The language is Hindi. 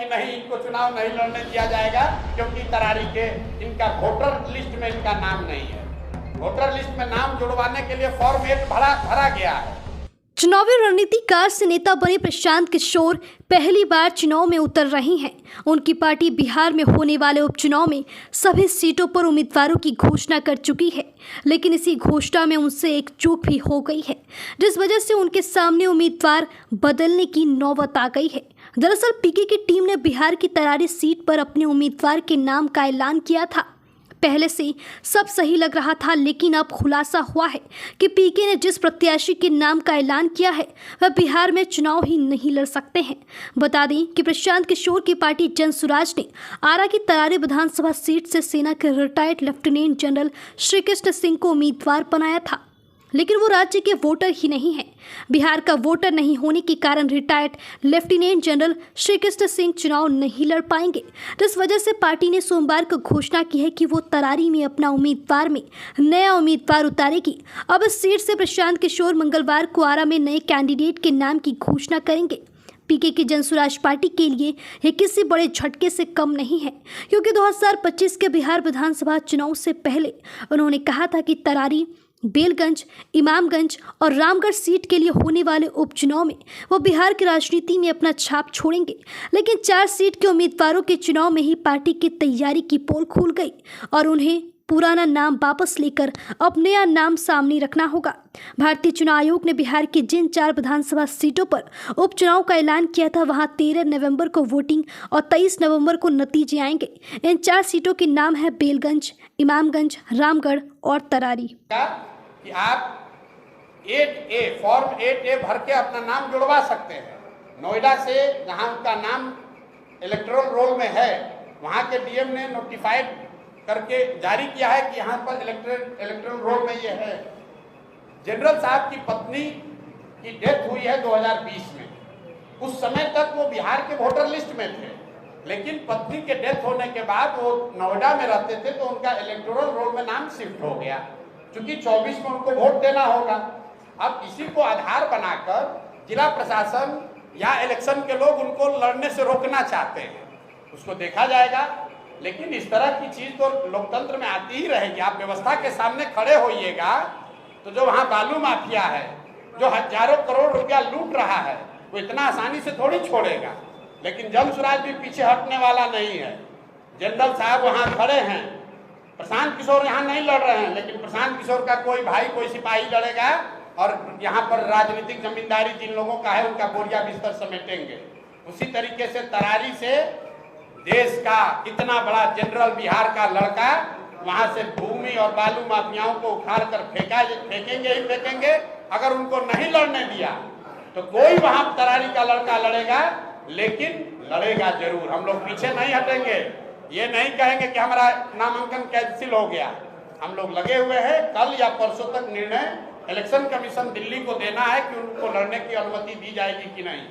नहीं, इनको चुनाव नहीं लड़ने दिया जाएगा क्योंकि तरारी के इनका वोटर लिस्ट में इनका नाम नहीं है। वोटर लिस्ट में नाम जुड़वाने के लिए फॉर्म 8 भरा गया है। चुनावी रणनीतिकार से नेता बने प्रशांत किशोर पहली बार चुनाव में उतर रही हैं। उनकी पार्टी बिहार में होने वाले उपचुनाव में सभी सीटों पर उम्मीदवारों की घोषणा कर चुकी है, लेकिन इसी घोषणा में उनसे एक चूक भी हो गई है, जिस वजह से उनके सामने उम्मीदवार बदलने की नौबत आ गई है। दरअसल पीके की टीम ने बिहार की तरारी सीट पर अपने उम्मीदवार के नाम का ऐलान किया था। पहले से सब सही लग रहा था, लेकिन अब खुलासा हुआ है कि पीके ने जिस प्रत्याशी के नाम का ऐलान किया है वह बिहार में चुनाव ही नहीं लड़ सकते हैं। बता दें कि प्रशांत किशोर की पार्टी जन सुराज ने आरा की तरारी विधानसभा सीट से सेना के retired lieutenant general Shri Krishna Singh को उम्मीदवार बनाया था, लेकिन वो राज्य के वोटर ही नहीं हैं। बिहार का वोटर नहीं होने के कारण retired lieutenant general Shri Krishna Singh चुनाव नहीं लड़ पाएंगे, जिस वजह से पार्टी ने सोमवार को घोषणा की है कि वो तरारी में अपना उम्मीदवार में नया उम्मीदवार उतारेगी। अब इस सीट से प्रशांत किशोर मंगलवार को आरा में नए कैंडिडेट के नाम की घोषणा करेंगे। पीके की जनसुराज पार्टी के लिए यह किसी बड़े झटके से कम नहीं है, क्योंकि 2025 के बिहार विधानसभा चुनाव से पहले उन्होंने कहा था कि तरारी, बेलगंज, इमामगंज और रामगढ़ सीट के लिए होने वाले उपचुनाव में वो बिहार की राजनीति में अपना छाप छोड़ेंगे। लेकिन 4 सीट के उम्मीदवारों के चुनाव में ही पार्टी की तैयारी की पोल खुल गई और उन्हें पुराना नाम वापस लेकर अब नया नाम सामने रखना होगा। भारतीय चुनाव आयोग ने बिहार की जिन 4 विधानसभा सीटों पर उपचुनाव का ऐलान किया था, वहां 13 नवंबर को वोटिंग और 23 नवंबर को नतीजे आएंगे। इन 4 सीटों के नाम है बेलगंज, इमामगंज, रामगढ़ और तरारी। कि आप 8A फॉर्म 8A भर के अपना नाम जुड़वा सकते हैं। नोएडा से जहां उनका नाम इलेक्टोरल रोल में है, वहां के डीएम ने नोटिफाइड करके जारी किया है कि यहाँ पर इलेक्टोरल रोल में ये है। जनरल साहब की पत्नी की डेथ हुई है 2020 में। उस समय तक वो बिहार के वोटर लिस्ट में थे, लेकिन पत्नी के डेथ होने के बाद वो नोएडा में रहते थे, तो उनका इलेक्टोरल रोल में नाम शिफ्ट हो गया, क्योंकि 24 में उनको वोट देना होगा। अब इसी को आधार बनाकर जिला प्रशासन या इलेक्शन के लोग उनको लड़ने से रोकना चाहते हैं। उसको देखा जाएगा, लेकिन इस तरह की चीज तो लोकतंत्र में आती ही रहेगी। आप व्यवस्था के सामने खड़े होइएगा तो जो वहाँ बालू माफिया है, जो हजारों करोड़ रुपया लूट रहा है, वो इतना आसानी से थोड़ी छोड़ेगा। लेकिन जन सुराज भी पीछे हटने वाला नहीं है। जनरल साहब वहाँ खड़े हैं, प्रशांत किशोर यहाँ नहीं लड़ रहे हैं, लेकिन प्रशांत किशोर का कोई भाई, कोई सिपाही लड़ेगा और यहाँ पर राजनीतिक जमींदारी जिन लोगों का है उनका बोरिया बिस्तर समेटेंगे। उसी तरीके से तरारी से देश का इतना बड़ा जनरल बिहार का लड़का वहां से भूमि और बालू माफियाओं को उखाड़ कर फेंकेंगे ही फेंकेंगे। अगर उनको नहीं लड़ने दिया तो कोई वहां तरारी का लड़का लड़ेगा, लेकिन लड़ेगा जरूर। हम लोग पीछे नहीं हटेंगे, ये नहीं कहेंगे कि हमारा नामांकन कैंसिल हो गया। हम लोग लगे हुए हैं। कल या परसों तक निर्णय इलेक्शन कमीशन दिल्ली को देना है कि उनको लड़ने की अनुमति दी जाएगी कि नहीं।